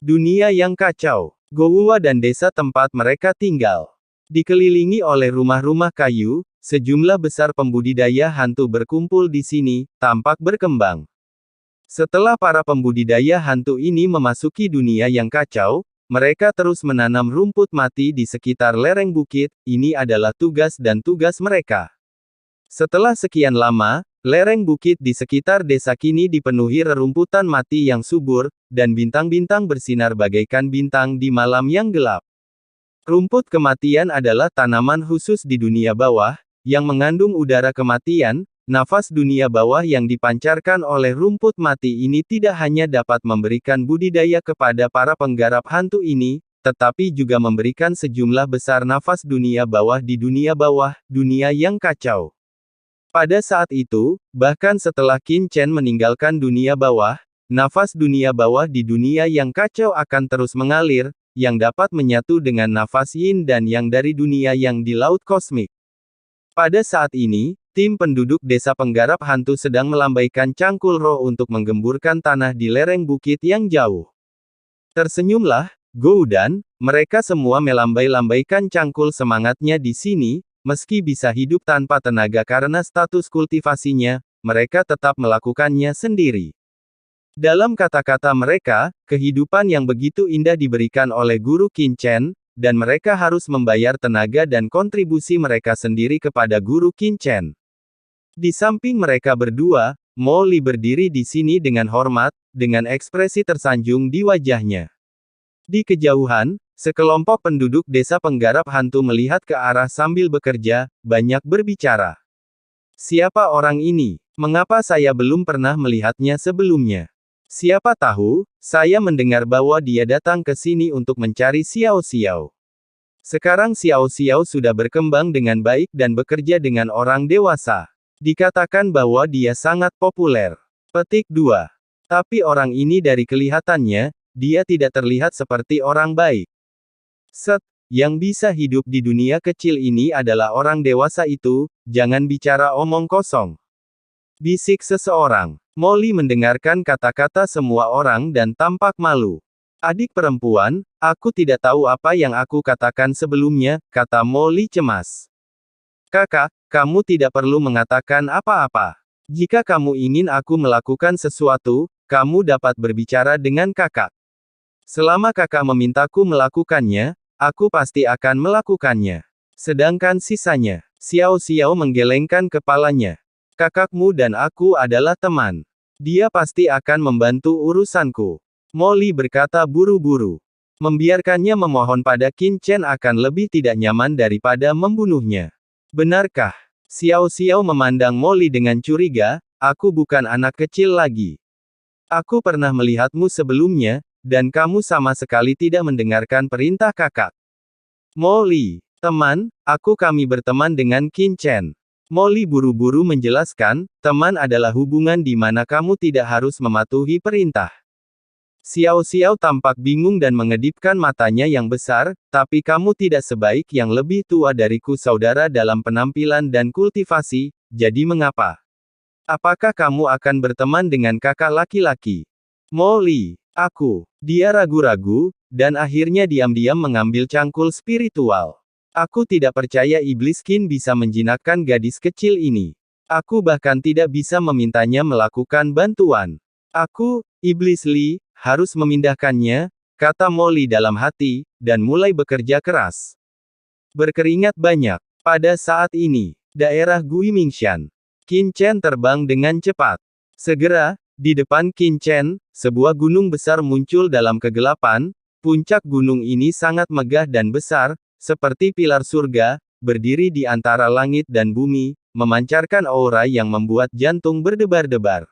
Dunia yang kacau. Goa dan desa tempat mereka tinggal dikelilingi oleh rumah-rumah kayu, sejumlah besar pembudidaya hantu berkumpul di sini, tampak berkembang. Setelah para pembudidaya hantu ini memasuki dunia yang kacau, mereka terus menanam rumput mati di sekitar lereng bukit. Ini adalah tugas dan tugas mereka. Setelah sekian lama, lereng bukit di sekitar desa kini dipenuhi rerumputan mati yang subur, dan bintang-bintang bersinar bagaikan bintang di malam yang gelap. Rumput kematian adalah tanaman khusus di dunia bawah, yang mengandung udara kematian. Nafas dunia bawah yang dipancarkan oleh rumput mati ini tidak hanya dapat memberikan budidaya kepada para penggarap hantu ini, tetapi juga memberikan sejumlah besar nafas dunia bawah di dunia bawah, dunia yang kacau. Pada saat itu, bahkan setelah Qin Chen meninggalkan dunia bawah, nafas dunia bawah di dunia yang kacau akan terus mengalir, yang dapat menyatu dengan nafas yin dan yang dari dunia yang di laut kosmik. Pada saat ini, tim penduduk desa penggarap hantu sedang melambaikan cangkul roh untuk menggemburkan tanah di lereng bukit yang jauh. Tersenyumlah, Goudan, mereka semua melambai-lambaikan cangkul semangatnya di sini, meski bisa hidup tanpa tenaga karena status kultivasinya, mereka tetap melakukannya sendiri. Dalam kata-kata mereka, kehidupan yang begitu indah diberikan oleh Guru Qin Chen, dan mereka harus membayar tenaga dan kontribusi mereka sendiri kepada Guru Qin Chen. Di samping mereka berdua, Mo Li berdiri di sini dengan hormat, dengan ekspresi tersanjung di wajahnya. Di kejauhan, sekelompok penduduk desa penggarap hantu melihat ke arah sambil bekerja, banyak berbicara. Siapa orang ini? Mengapa saya belum pernah melihatnya sebelumnya? Siapa tahu, saya mendengar bahwa dia datang ke sini untuk mencari Xiao Xiao. Sekarang Xiao Xiao sudah berkembang dengan baik dan bekerja dengan orang dewasa. Dikatakan bahwa dia sangat populer. Petik 2. Tapi orang ini dari kelihatannya, dia tidak terlihat seperti orang baik. Yang bisa hidup di dunia kecil ini adalah orang dewasa itu, jangan bicara omong kosong. Bisik seseorang. Molly mendengarkan kata-kata semua orang dan tampak malu. Adik perempuan, aku tidak tahu apa yang aku katakan sebelumnya, kata Molly cemas. Kakak, kamu tidak perlu mengatakan apa-apa. Jika kamu ingin aku melakukan sesuatu, kamu dapat berbicara dengan kakak. Selama kakak memintaku melakukannya, aku pasti akan melakukannya. Sedangkan sisanya, Xiao Xiao menggelengkan kepalanya. Kakakmu dan aku adalah teman. Dia pasti akan membantu urusanku. Molly berkata buru-buru. Membiarkannya memohon pada Qin Chen akan lebih tidak nyaman daripada membunuhnya. Benarkah? Xiao Xiao memandang Molly dengan curiga, aku bukan anak kecil lagi. Aku pernah melihatmu sebelumnya, dan kamu sama sekali tidak mendengarkan perintah kakak. Molly, teman, kami berteman dengan Qin Chen. Molly buru-buru menjelaskan, teman adalah hubungan di mana kamu tidak harus mematuhi perintah. Xiao Xiao tampak bingung dan mengedipkan matanya yang besar, tapi kamu tidak sebaik yang lebih tua dariku saudara dalam penampilan dan kultivasi, jadi mengapa? Apakah kamu akan berteman dengan kakak laki-laki? Molly, dia ragu-ragu, dan akhirnya diam-diam mengambil cangkul spiritual. Aku tidak percaya iblis Qin bisa menjinakkan gadis kecil ini. Aku bahkan tidak bisa memintanya melakukan bantuan. Iblis Li, harus memindahkannya, kata Molly dalam hati, dan mulai bekerja keras. Berkeringat banyak. Pada saat ini, daerah Guimingshan. Qin Chen terbang dengan cepat. Segera, di depan Qin Chen, sebuah gunung besar muncul dalam kegelapan. Puncak gunung ini sangat megah dan besar, seperti pilar surga, berdiri di antara langit dan bumi, memancarkan aura yang membuat jantung berdebar-debar.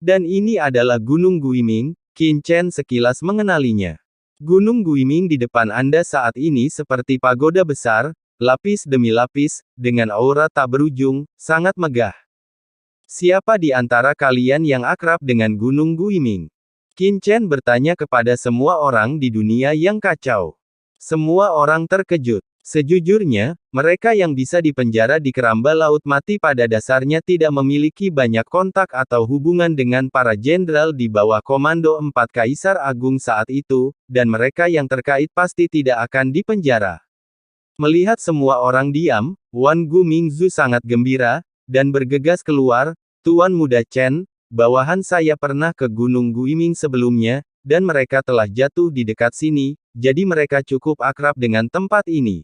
Dan ini adalah Gunung Guiming, Qin Chen sekilas mengenalinya. Gunung Guiming di depan Anda saat ini seperti pagoda besar, lapis demi lapis, dengan aura tak berujung, sangat megah. Siapa di antara kalian yang akrab dengan Gunung Guiming? Qin Chen bertanya kepada semua orang di dunia yang kacau. Semua orang terkejut. Sejujurnya, mereka yang bisa dipenjara di keramba laut mati pada dasarnya tidak memiliki banyak kontak atau hubungan dengan para jenderal di bawah komando 4 Kaisar Agung saat itu, dan mereka yang terkait pasti tidak akan dipenjara. Melihat semua orang diam, Wan Gu Mingzu sangat gembira, dan bergegas keluar. Tuan Muda Chen, bawahan saya pernah ke Gunung Guiming sebelumnya, dan mereka telah jatuh di dekat sini, jadi mereka cukup akrab dengan tempat ini.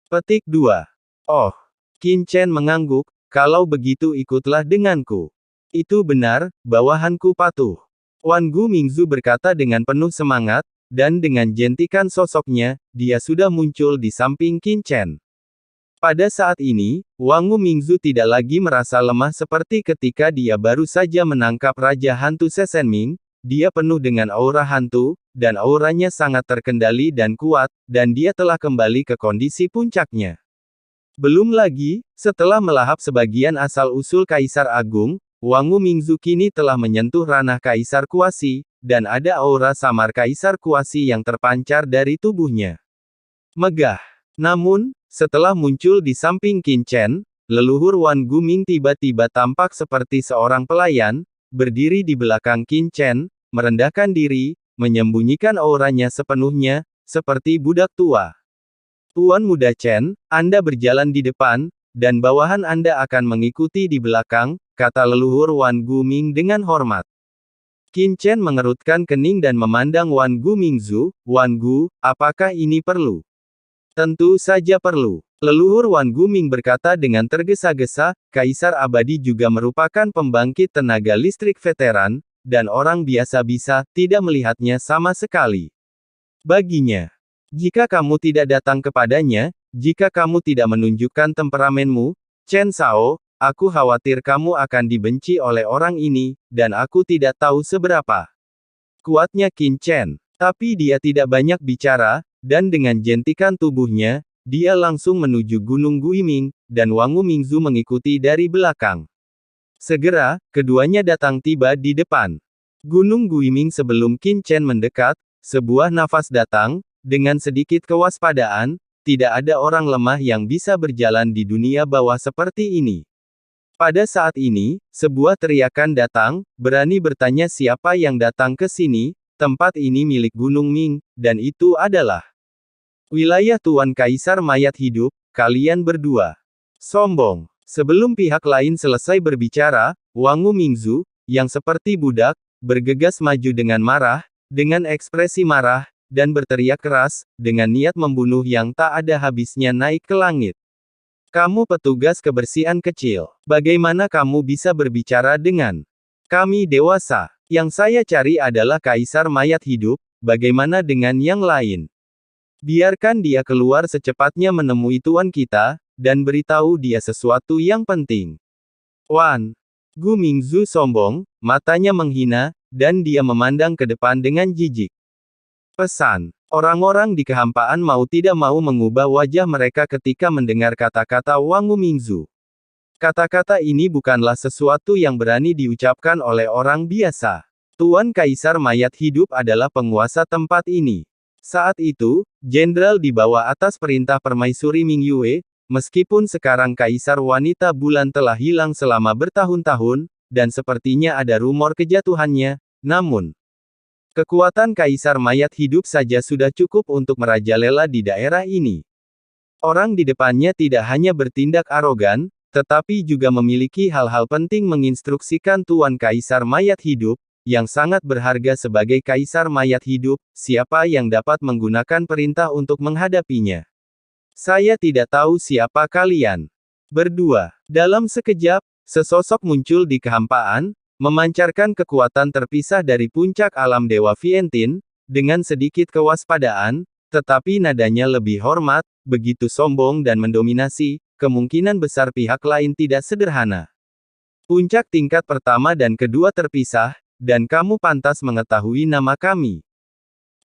Petik 2. Oh. Qin Chen mengangguk, kalau begitu ikutlah denganku. Itu benar, bawahanku patuh. Wan Gu Mingzu berkata dengan penuh semangat, dan dengan jentikan sosoknya, dia sudah muncul di samping Qin Chen. Pada saat ini, Wang Gu Mingzu tidak lagi merasa lemah seperti ketika dia baru saja menangkap Raja Hantu Sesenming. Dia penuh dengan aura hantu, dan auranya sangat terkendali dan kuat, dan dia telah kembali ke kondisi puncaknya. Belum lagi, setelah melahap sebagian asal-usul Kaisar Agung, Wang Gu Mingzu kini telah menyentuh ranah Kaisar Kuasi, dan ada aura samar Kaisar Kuasi yang terpancar dari tubuhnya. Megah. Namun, setelah muncul di samping Qin Chen, leluhur Wan Gu Ming tiba-tiba tampak seperti seorang pelayan, berdiri di belakang Qin Chen, merendahkan diri, menyembunyikan auranya sepenuhnya, seperti budak tua. Tuan Muda Chen, Anda berjalan di depan, dan bawahan Anda akan mengikuti di belakang, kata leluhur Wan Gu Ming dengan hormat. Qin Chen mengerutkan kening dan memandang Wan Gu Mingzu. Wan Gu, apakah ini perlu? Tentu saja perlu. Leluhur Wan Gu Ming berkata dengan tergesa-gesa, Kaisar Abadi juga merupakan pembangkit tenaga listrik veteran, dan orang biasa bisa tidak melihatnya sama sekali. Baginya, jika kamu tidak datang kepadanya, jika kamu tidak menunjukkan temperamenmu, Chen Sao, aku khawatir kamu akan dibenci oleh orang ini, dan aku tidak tahu seberapa kuatnya Qin Chen. Tapi dia tidak banyak bicara, dan dengan jentikan tubuhnya, dia langsung menuju Gunung Guiming, dan Wang Gu Mingzu mengikuti dari belakang. Segera, keduanya datang tiba di depan Gunung Guiming sebelum Qin Chen mendekat, sebuah nafas datang, dengan sedikit kewaspadaan, tidak ada orang lemah yang bisa berjalan di dunia bawah seperti ini. Pada saat ini, sebuah teriakan datang, berani bertanya siapa yang datang ke sini, tempat ini milik Gunung Ming, dan itu adalah wilayah Tuan Kaisar Mayat Hidup, kalian berdua sombong. Sebelum pihak lain selesai berbicara, Wang Gu Mingzu, yang seperti budak, bergegas maju dengan marah, dengan ekspresi marah, dan berteriak keras, dengan niat membunuh yang tak ada habisnya naik ke langit. Kamu petugas kebersihan kecil. Bagaimana kamu bisa berbicara dengan kami dewasa? Yang saya cari adalah Kaisar Mayat Hidup, bagaimana dengan yang lain? Biarkan dia keluar secepatnya menemui tuan kita, dan beritahu dia sesuatu yang penting. Wan Gu Mingzu sombong, matanya menghina, dan dia memandang ke depan dengan jijik. Pesan. Orang-orang di kehampaan mau tidak mau mengubah wajah mereka ketika mendengar kata-kata Wang Gu Mingzu. Kata-kata ini bukanlah sesuatu yang berani diucapkan oleh orang biasa. Tuan Kaisar Mayat Hidup adalah penguasa tempat ini. Saat itu, jenderal di bawah atas perintah Permaisuri Ming Yue, meskipun sekarang Kaisar Wanita Bulan telah hilang selama bertahun-tahun, dan sepertinya ada rumor kejatuhannya, namun kekuatan Kaisar Mayat Hidup saja sudah cukup untuk merajalela di daerah ini. Orang di depannya tidak hanya bertindak arogan, tetapi juga memiliki hal-hal penting menginstruksikan Tuan Kaisar Mayat Hidup, yang sangat berharga sebagai Kaisar Mayat Hidup, siapa yang dapat menggunakan perintah untuk menghadapinya. Saya tidak tahu siapa kalian berdua. Dalam sekejap, sesosok muncul di kehampaan, memancarkan kekuatan terpisah dari puncak alam Dewa Vientin, dengan sedikit kewaspadaan, tetapi nadanya lebih hormat, begitu sombong dan mendominasi, kemungkinan besar pihak lain tidak sederhana. Puncak tingkat pertama dan kedua terpisah, dan kamu pantas mengetahui nama kami.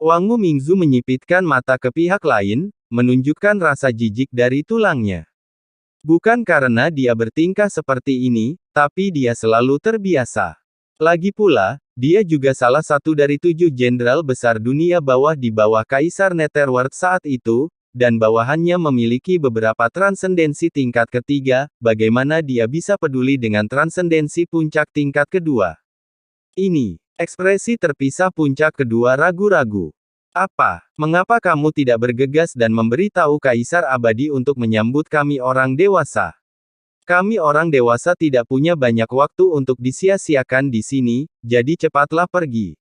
Wang Gu Mingzu menyipitkan mata ke pihak lain, menunjukkan rasa jijik dari tulangnya. Bukan karena dia bertingkah seperti ini, tapi dia selalu terbiasa. Lagi pula, dia juga salah satu dari 7 jenderal besar dunia bawah di bawah Kaisar Netherworld saat itu, dan bawahannya memiliki beberapa transendensi tingkat ketiga, bagaimana dia bisa peduli dengan transendensi puncak tingkat kedua? Ini, ekspresi terpisah puncak kedua ragu-ragu. Apa? Mengapa kamu tidak bergegas dan memberitahu Kaisar Abadi untuk menyambut kami orang dewasa? Kami orang dewasa tidak punya banyak waktu untuk disia-siakan di sini, jadi cepatlah pergi.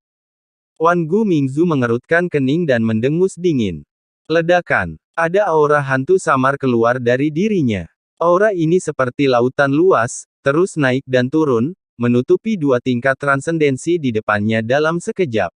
Wan Gu Mingzu mengerutkan kening dan mendengus dingin. Ledakan. Ada aura hantu samar keluar dari dirinya. Aura ini seperti lautan luas, terus naik dan turun, menutupi dua tingkat transendensi di depannya dalam sekejap.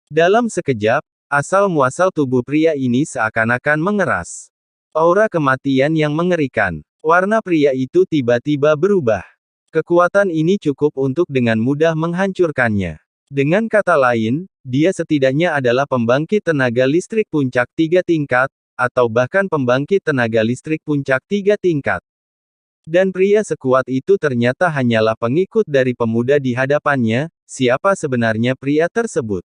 Dalam sekejap, asal-muasal tubuh pria ini seakan-akan mengeras. Aura kematian yang mengerikan. Warna pria itu tiba-tiba berubah. Kekuatan ini cukup untuk dengan mudah menghancurkannya. Dengan kata lain, dia setidaknya adalah pembangkit tenaga listrik puncak 3 tingkat, atau bahkan pembangkit tenaga listrik puncak 3 tingkat. Dan pria sekuat itu ternyata hanyalah pengikut dari pemuda di hadapannya. Siapa sebenarnya pria tersebut?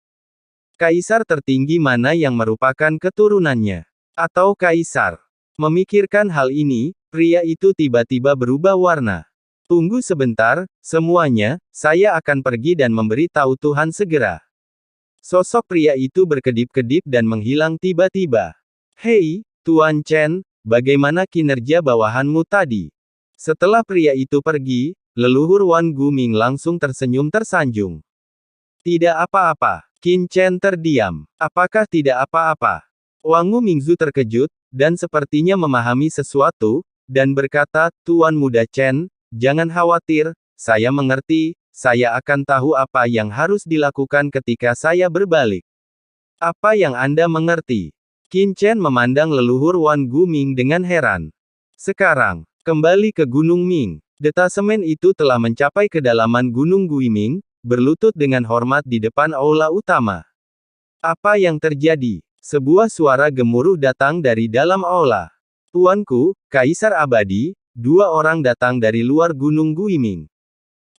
Kaisar tertinggi mana yang merupakan keturunannya? Atau kaisar? Memikirkan hal ini, pria itu tiba-tiba berubah warna. Tunggu sebentar, semuanya, saya akan pergi dan memberitahu Tuhan segera. Sosok pria itu berkedip-kedip dan menghilang tiba-tiba. Hei, Tuan Chen, bagaimana kinerja bawahanmu tadi? Setelah pria itu pergi, leluhur Wan Guming langsung tersenyum tersanjung. Tidak apa-apa. Qin Chen terdiam. Apakah tidak apa-apa? Wang Mingzu terkejut, dan sepertinya memahami sesuatu, dan berkata, Tuan Muda Chen, jangan khawatir, saya mengerti, saya akan tahu apa yang harus dilakukan ketika saya berbalik. Apa yang Anda mengerti? Qin Chen memandang leluhur Wan Guming dengan heran. Sekarang, kembali ke Gunung Ming. Detasemen itu telah mencapai kedalaman Gunung Guiming, berlutut dengan hormat di depan aula utama. Apa yang terjadi? Sebuah suara gemuruh datang dari dalam aula. Tuanku, Kaisar Abadi, 2 orang datang dari luar Gunung Guiming.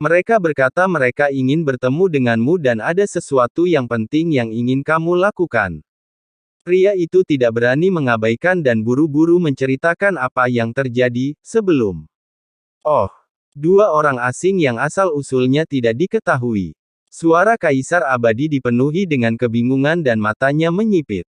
Mereka berkata mereka ingin bertemu denganmu dan ada sesuatu yang penting yang ingin kamu lakukan. Pria itu tidak berani mengabaikan dan buru-buru menceritakan apa yang terjadi, sebelum. Oh, 2 orang asing yang asal-usulnya tidak diketahui. Suara Kaisar Abadi dipenuhi dengan kebingungan dan matanya menyipit.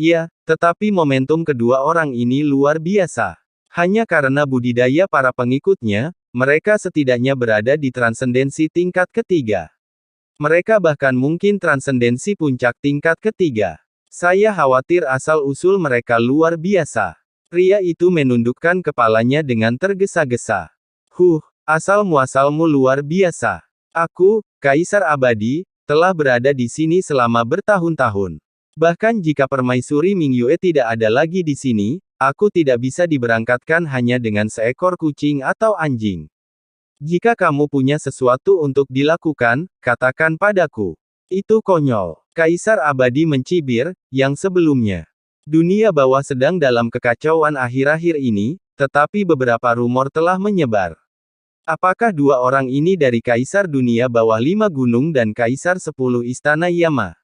Iya, tetapi momentum kedua orang ini luar biasa. Hanya karena budidaya para pengikutnya, mereka setidaknya berada di transendensi tingkat ketiga. Mereka bahkan mungkin transendensi puncak tingkat ketiga. Saya khawatir asal-usul mereka luar biasa. Pria itu menundukkan kepalanya dengan tergesa-gesa. Asal-muasalmu luar biasa. Aku, Kaisar Abadi, telah berada di sini selama bertahun-tahun. Bahkan jika permaisuri Mingyue tidak ada lagi di sini, aku tidak bisa diberangkatkan hanya dengan seekor kucing atau anjing. Jika kamu punya sesuatu untuk dilakukan, katakan padaku. Itu konyol. Kaisar Abadi mencibir, yang sebelumnya. Dunia bawah sedang dalam kekacauan akhir-akhir ini, tetapi beberapa rumor telah menyebar. Apakah 2 orang ini dari Kaisar Dunia Bawah 5 Gunung dan Kaisar 10 Istana Yama?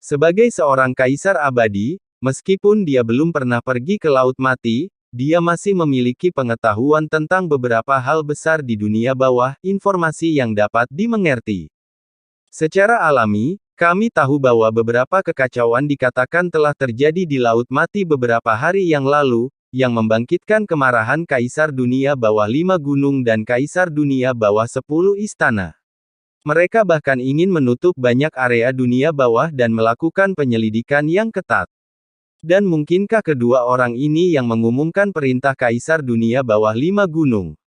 Sebagai seorang Kaisar Abadi, meskipun dia belum pernah pergi ke Laut Mati, dia masih memiliki pengetahuan tentang beberapa hal besar di dunia bawah, informasi yang dapat dimengerti. Secara alami, kami tahu bahwa beberapa kekacauan dikatakan telah terjadi di Laut Mati beberapa hari yang lalu, yang membangkitkan kemarahan Kaisar Dunia Bawah 5 Gunung dan Kaisar Dunia Bawah 10 Istana. Mereka bahkan ingin menutup banyak area dunia bawah dan melakukan penyelidikan yang ketat. Dan mungkinkah kedua orang ini yang mengumumkan perintah Kaisar Dunia Bawah 5 Gunung?